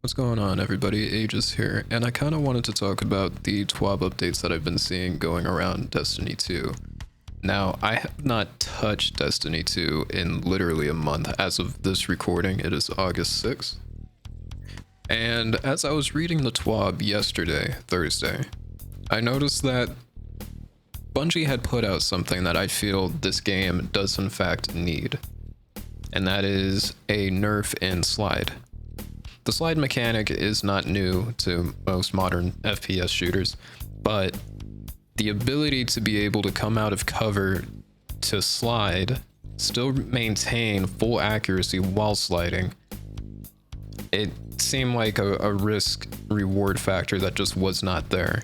What's going on, everybody? Aegis here, and I kind of wanted to talk about the TWAB updates that I've been seeing going around Destiny 2. Now, I have not touched Destiny 2 in literally a month. As of this recording, it is August 6th. And as I was reading the TWAB yesterday, Thursday, I noticed that Bungie had put out something that I feel this game does in fact need, and that is a nerf in slide. The slide mechanic is not new to most modern FPS shooters, but the ability to be able to come out of cover to slide, still maintain full accuracy while sliding, it seemed like a risk reward factor that just was not there.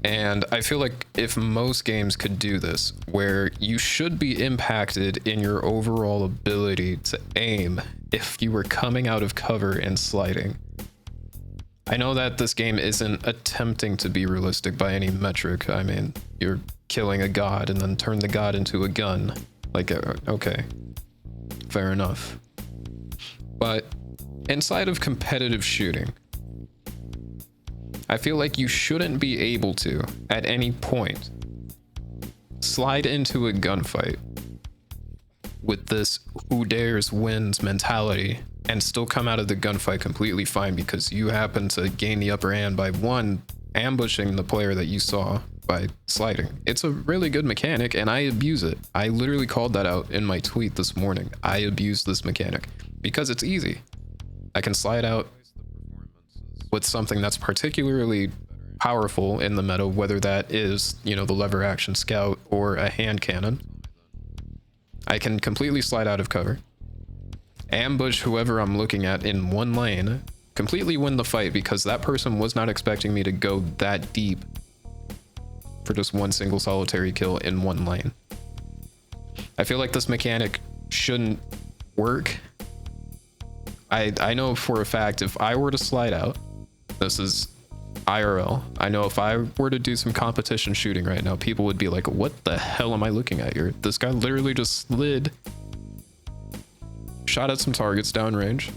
And I feel like if most games could do this, where you should be impacted in your overall ability to aim if you were coming out of cover and sliding. I know that this game isn't attempting to be realistic by any metric. I mean, you're killing a god and then turn the god into a gun. Like, okay, fair enough. But inside of competitive shooting, I feel like you shouldn't be able to, at any point, slide into a gunfight with this who dares wins mentality and still come out of the gunfight completely fine because you happen to gain the upper hand by one, ambushing the player that you saw by sliding. It's a really good mechanic and I abuse it. I literally called that out in my tweet this morning. I abuse this mechanic because it's easy. I can slide out with something that's particularly powerful in the meta, whether that is, the lever action scout or a hand cannon. I can completely slide out of cover, ambush whoever I'm looking at in one lane, completely win the fight because that person was not expecting me to go that deep for just one single solitary kill in one lane. I feel like this mechanic shouldn't work. I know for a fact if I were to slide out, this is IRL, I know if I were to do some competition shooting right now, people would be like, what the hell am I looking at here? This guy literally just slid, shot at some targets downrange,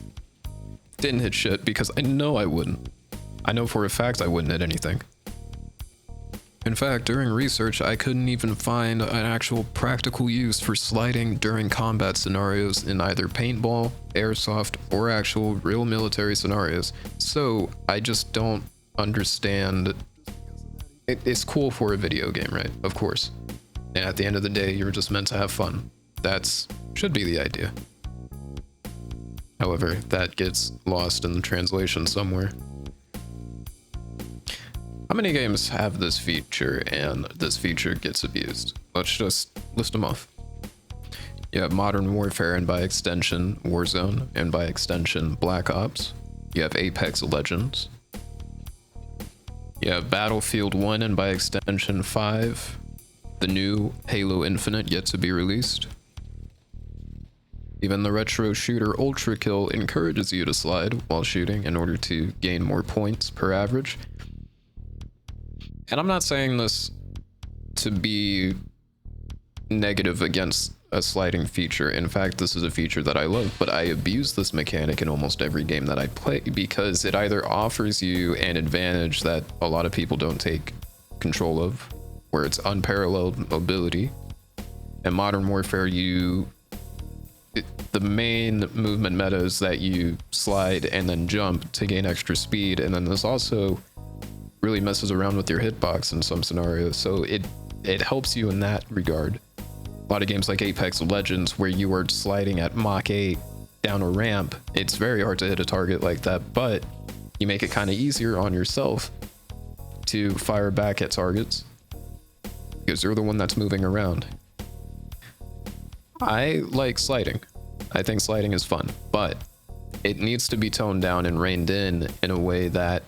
didn't hit shit because I know I wouldn't. I know for a fact I wouldn't hit anything. In fact, during research, I couldn't even find an actual practical use for sliding during combat scenarios in either paintball, airsoft, or actual real military scenarios. So I just don't understand. It's cool for a video game, right? Of course. And at the end of the day, you're just meant to have fun. Should be the idea. However, that gets lost in the translation somewhere. How many games have this feature and this feature gets abused? Let's just list them off. You have Modern Warfare and by extension Warzone and by extension Black Ops. You have Apex Legends. You have Battlefield 1 and by extension 5. The new Halo Infinite yet to be released. Even the retro shooter Ultra Kill encourages you to slide while shooting in order to gain more points per average. And I'm not saying this to be negative against a sliding feature. In fact, this is a feature that I love, but I abuse this mechanic in almost every game that I play because it either offers you an advantage that a lot of people don't take control of, where it's unparalleled mobility. In Modern Warfare, the main movement meta is that you slide and then jump to gain extra speed, and then there's also really messes around with your hitbox in some scenarios, so it helps you in that regard. A lot of games like Apex Legends, where you are sliding at Mach 8 down a ramp, it's very hard to hit a target like that, but you make it kind of easier on yourself to fire back at targets because you're the one that's moving around. I like sliding. I think sliding is fun, but it needs to be toned down and reined in a way that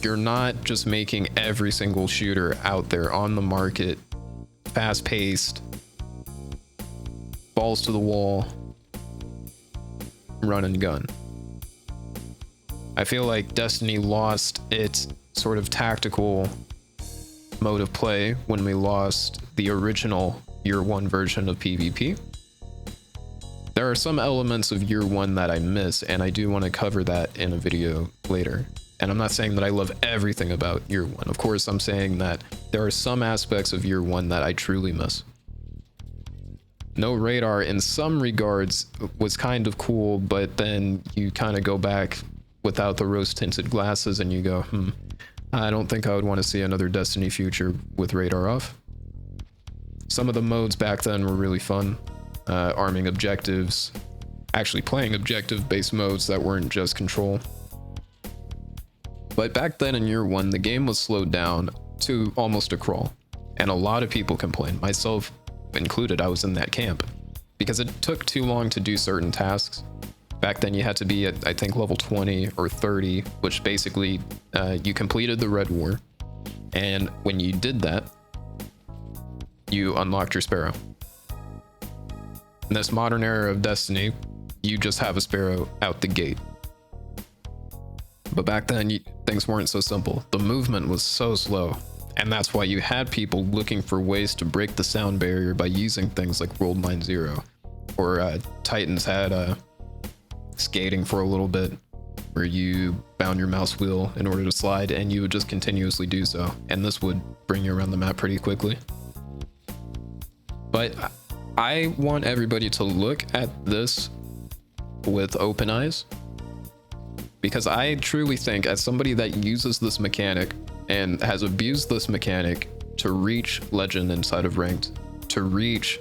you're not just making every single shooter out there on the market fast-paced, balls to the wall, run and gun. I feel like Destiny lost its sort of tactical mode of play when we lost the original year one version of PvP. There are some elements of year one that I miss, and I do want to cover that in a video later. And I'm not saying that I love everything about year one. Of course, I'm saying that there are some aspects of year one that I truly miss. No radar in some regards was kind of cool, but then you kind of go back without the rose tinted glasses and you go, I don't think I would want to see another Destiny future with radar off. Some of the modes back then were really fun. Arming objectives, actually playing objective based modes that weren't just control. But back then in year one, the game was slowed down to almost a crawl. And a lot of people complained, myself included. I was in that camp because it took too long to do certain tasks. Back then you had to be at, I think, level 20 or 30, which basically you completed the Red War. And when you did that, you unlocked your Sparrow. In this modern era of Destiny, you just have a Sparrow out the gate. But back then, things weren't so simple. The movement was so slow. And that's why you had people looking for ways to break the sound barrier by using things like World Mine Zero. Or Titans had skating for a little bit, where you bound your mouse wheel in order to slide, and you would just continuously do so. And this would bring you around the map pretty quickly. But I want everybody to look at this with open eyes, because I truly think, as somebody that uses this mechanic and has abused this mechanic to reach legend inside of ranked, to reach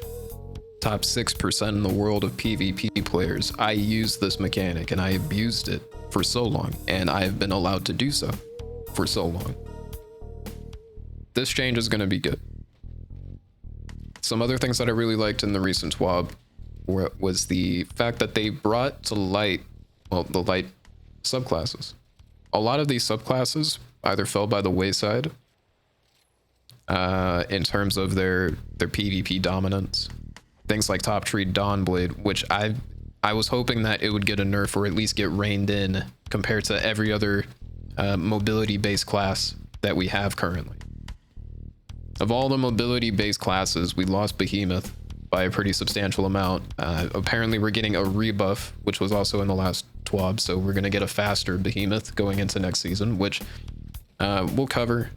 top 6% in the world of PvP players, I used this mechanic and I abused it for so long, and I have been allowed to do so for so long. This change is going to be good. Some other things that I really liked in the recent TWAB was the fact that they brought to light, well, the light subclasses. A lot of these subclasses either fell by the wayside in terms of their PvP dominance. Things like Top Tree Dawnblade, which I was hoping that it would get a nerf or at least get reined in compared to every other mobility-based class that we have currently. Of all the mobility-based classes, we lost Behemoth by a pretty substantial amount. Apparently we're getting a rebuff, which was also in the last TWAB, so we're going to get a faster Behemoth going into next season, which we'll cover.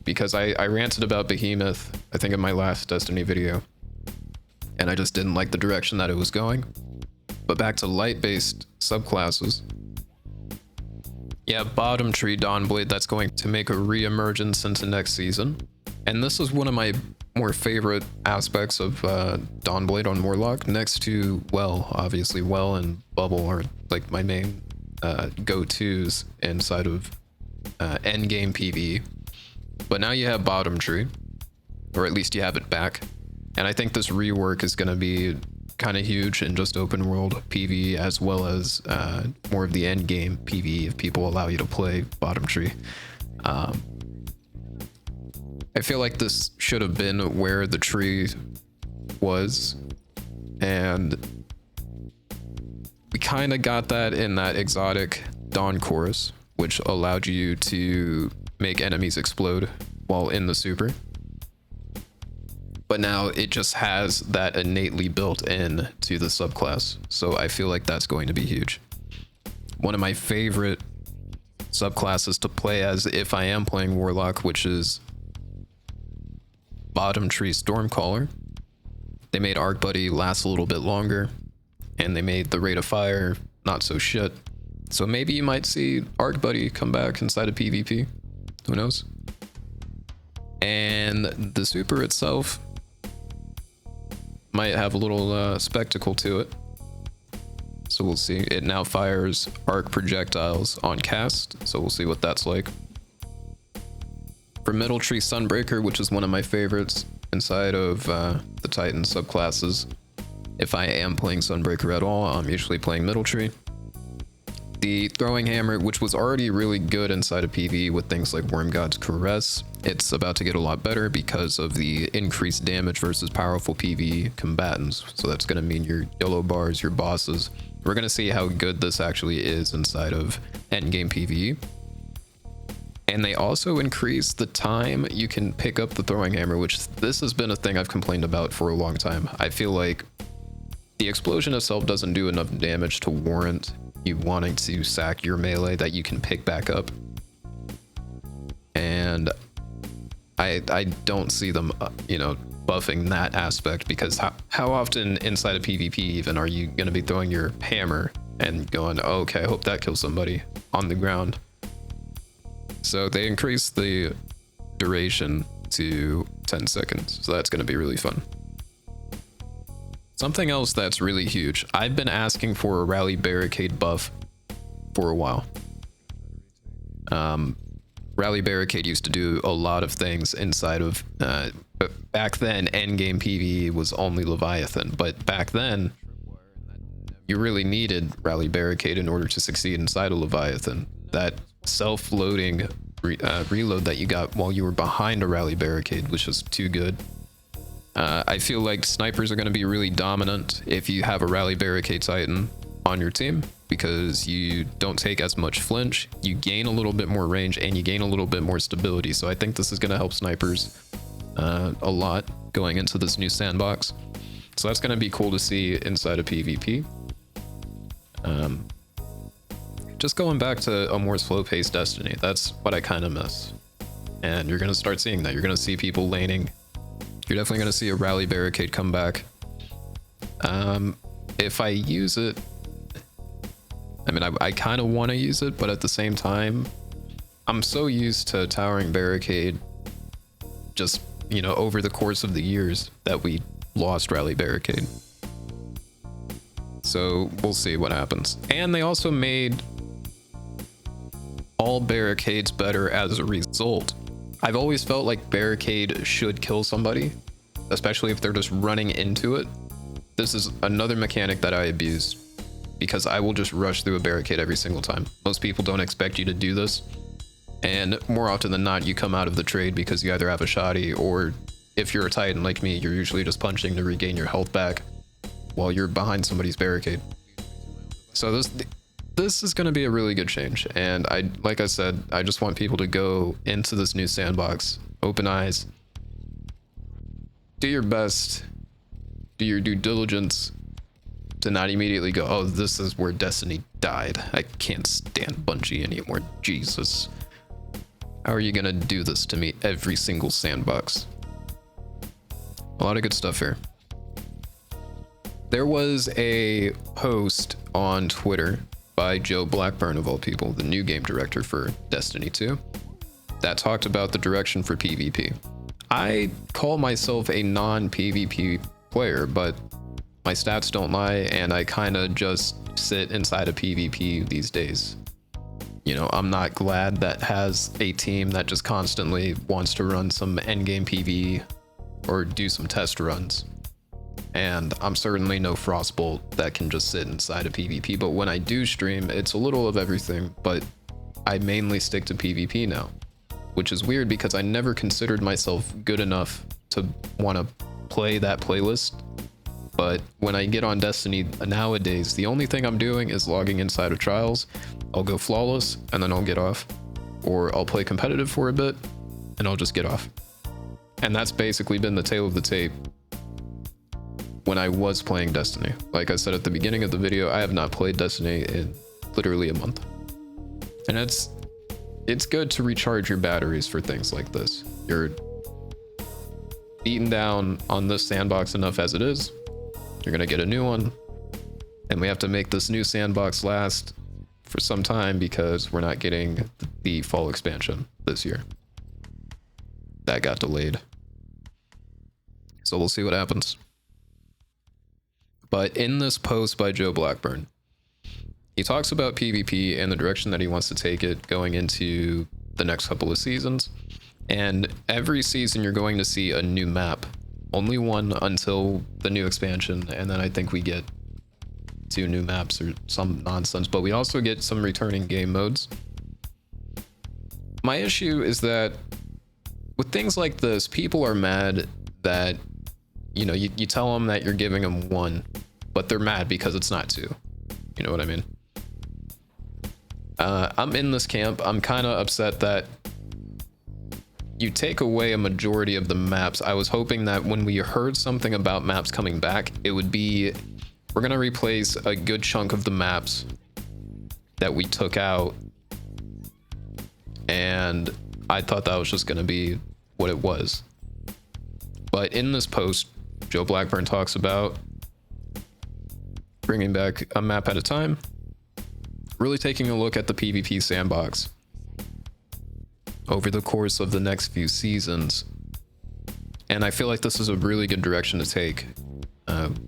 Because I ranted about Behemoth, I think, in my last Destiny video, and I just didn't like the direction that it was going. But back to light-based subclasses. Yeah, Bottom Tree Dawnblade, that's going to make a re-emergence into next season. And this is one of my more favorite aspects of Dawnblade on Warlock, next to Well. Obviously, Well and Bubble are like my main go-tos inside of endgame PvE. But now you have Bottom Tree, or at least you have it back. And I think this rework is going to be kind of huge in just open world PvE, as well as more of the end game PvE if people allow you to play Bottom Tree. I feel like this should have been where the tree was, and we kind of got that in that exotic Dawn Chorus, which allowed you to make enemies explode while in the super. But now it just has that innately built in to the subclass. So I feel like that's going to be huge. One of my favorite subclasses to play as if I am playing Warlock, which is Bottom Tree Stormcaller. They made Arc Buddy last a little bit longer, and they made the rate of fire not so shit. So maybe you might see Arc Buddy come back inside of PvP. Who knows? And the super itself might have a little spectacle to it. So we'll see. It now fires arc projectiles on cast, so we'll see what that's like. For Middle Tree Sunbreaker, which is one of my favorites inside of the Titan subclasses, if I am playing Sunbreaker at all, I'm usually playing Middle Tree. The Throwing Hammer, which was already really good inside of PvE with things like Wormgod's Caress, it's about to get a lot better because of the increased damage versus powerful PvE combatants. So that's going to mean your yellow bars, your bosses. We're going to see how good this actually is inside of endgame PvE. And they also increase the time you can pick up the Throwing Hammer, which this has been a thing I've complained about for a long time. I feel like the explosion itself doesn't do enough damage to warrant you wanting to sack your melee that you can pick back up. And I don't see them, buffing that aspect, because how often inside of PvP even are you going to be throwing your hammer and going, oh, okay, I hope that kills somebody on the ground. So they increased the duration to 10 seconds, so that's going to be really fun. Something else that's really huge, I've been asking for a rally barricade buff for a while. Rally barricade used to do a lot of things inside of, back then endgame PvE was only Leviathan, but back then you really needed rally barricade in order to succeed inside of Leviathan. That self-loading reload that you got while you were behind a rally barricade was just too good. I feel like snipers are going to be really dominant if you have a rally barricade Titan on your team, because you don't take as much flinch, you gain a little bit more range, and you gain a little bit more stability. So I think this is going to help snipers a lot going into this new sandbox. So that's going to be cool to see inside of PvP. Just going back to a more slow-paced Destiny, that's what I kind of miss. And you're going to start seeing that. You're going to see people laning. You're definitely going to see a rally barricade come back. If I use it, I mean, I kind of want to use it, but at the same time, I'm so used to towering barricade just, over the course of the years that we lost rally barricade. So we'll see what happens. And they also made all barricades better as a result. I've always felt like barricade should kill somebody, especially if they're just running into it. This is another mechanic that I abuse, because I will just rush through a barricade every single time. Most people don't expect you to do this, and more often than not, you come out of the trade because you either have a shoddy, or if you're a Titan like me, you're usually just punching to regain your health back while you're behind somebody's barricade. So this is going to be a really good change, and like I said, I just want people to go into this new sandbox, open eyes, do your best, do your due diligence, to not immediately go, oh, this is where Destiny died. I can't stand Bungie anymore. Jesus. How are you gonna do this to me every single sandbox? A lot of good stuff here. There was a post on Twitter by Joe Blackburn, of all people, the new game director for Destiny 2, that talked about the direction for PvP. I call myself a non-PvP player, but my stats don't lie, and I kind of just sit inside of PvP these days. I'm not glad that has a team that just constantly wants to run some endgame PvE or do some test runs. And I'm certainly no Frostbolt that can just sit inside of PvP, but when I do stream, it's a little of everything, but I mainly stick to PvP now, which is weird because I never considered myself good enough to want to play that playlist. But when I get on Destiny nowadays, the only thing I'm doing is logging inside of trials. I'll go flawless and then I'll get off, or I'll play competitive for a bit and I'll just get off. And that's basically been the tale of the tape when I was playing Destiny. Like I said at the beginning of the video, I have not played Destiny in literally a month. And it's good to recharge your batteries for things like this. You're beaten down on this sandbox enough as it is. You're gonna get a new one, and we have to make this new sandbox last for some time because we're not getting the fall expansion this year. That got delayed. So we'll see what happens. But in this post by Joe Blackburn, he talks about PvP and the direction that he wants to take it going into the next couple of seasons. And every season you're going to see a new map. Only one until the new expansion, and then I think we get 2 new maps or some nonsense, but we also get some returning game modes. My issue is that with things like this, people are mad that you tell them that you're giving them 1, but they're mad because it's not 2. You know what I mean? I'm in this camp. I'm kind of upset that you take away a majority of the maps. I was hoping that when we heard something about maps coming back, it would be we're gonna replace a good chunk of the maps that we took out, and I thought that was just gonna be what it was. But in this post, Joe Blackburn talks about bringing back a map at a time, really taking a look at the PvP sandbox over the course of the next few seasons. And I feel like this is a really good direction to take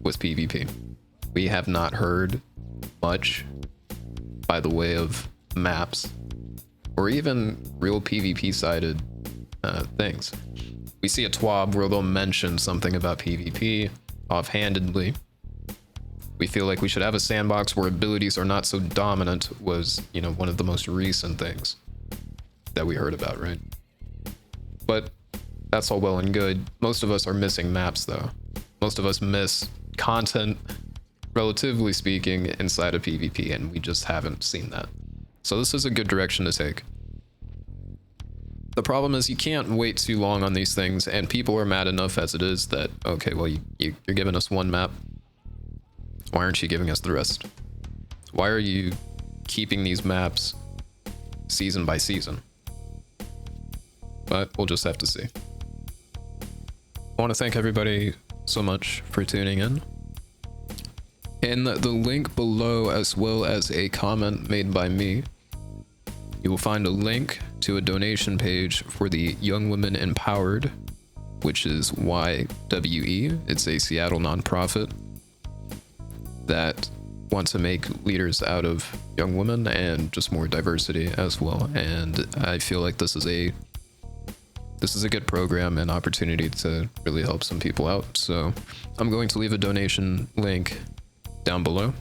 with PvP. We have not heard much by the way of maps or even real PvP sided things. We see a TWAB where they'll mention something about PvP offhandedly. We feel like we should have a sandbox where abilities are not so dominant was, you know, one of the most recent things that we heard about, right? But that's all well and good. Most of us are missing maps though. Most of us miss content, relatively speaking, inside of PvP, and we just haven't seen that. So this is a good direction to take. The problem is you can't wait too long on these things, and people are mad enough as it is that, okay, well, you're giving us one map. Why aren't you giving us the rest? Why are you keeping these maps season by season? But we'll just have to see. I want to thank everybody so much for tuning in. In the link below, as well as a comment made by me, you will find a link to a donation page for the Young Women Empowered, which is YWE. It's a Seattle nonprofit that want to make leaders out of young women and just more diversity as well. And I feel like this is a good program and opportunity to really help some people out. So I'm going to leave a donation link down below.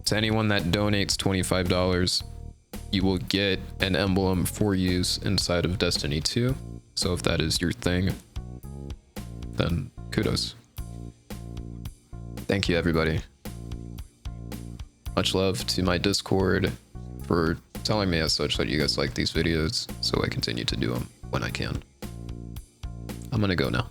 To anyone that donates $25, you will get an emblem for use inside of Destiny 2. So if that is your thing, then kudos. Thank you, everybody. Much love to my Discord for telling me as such that you guys like these videos, so I continue to do them when I can. I'm gonna go now.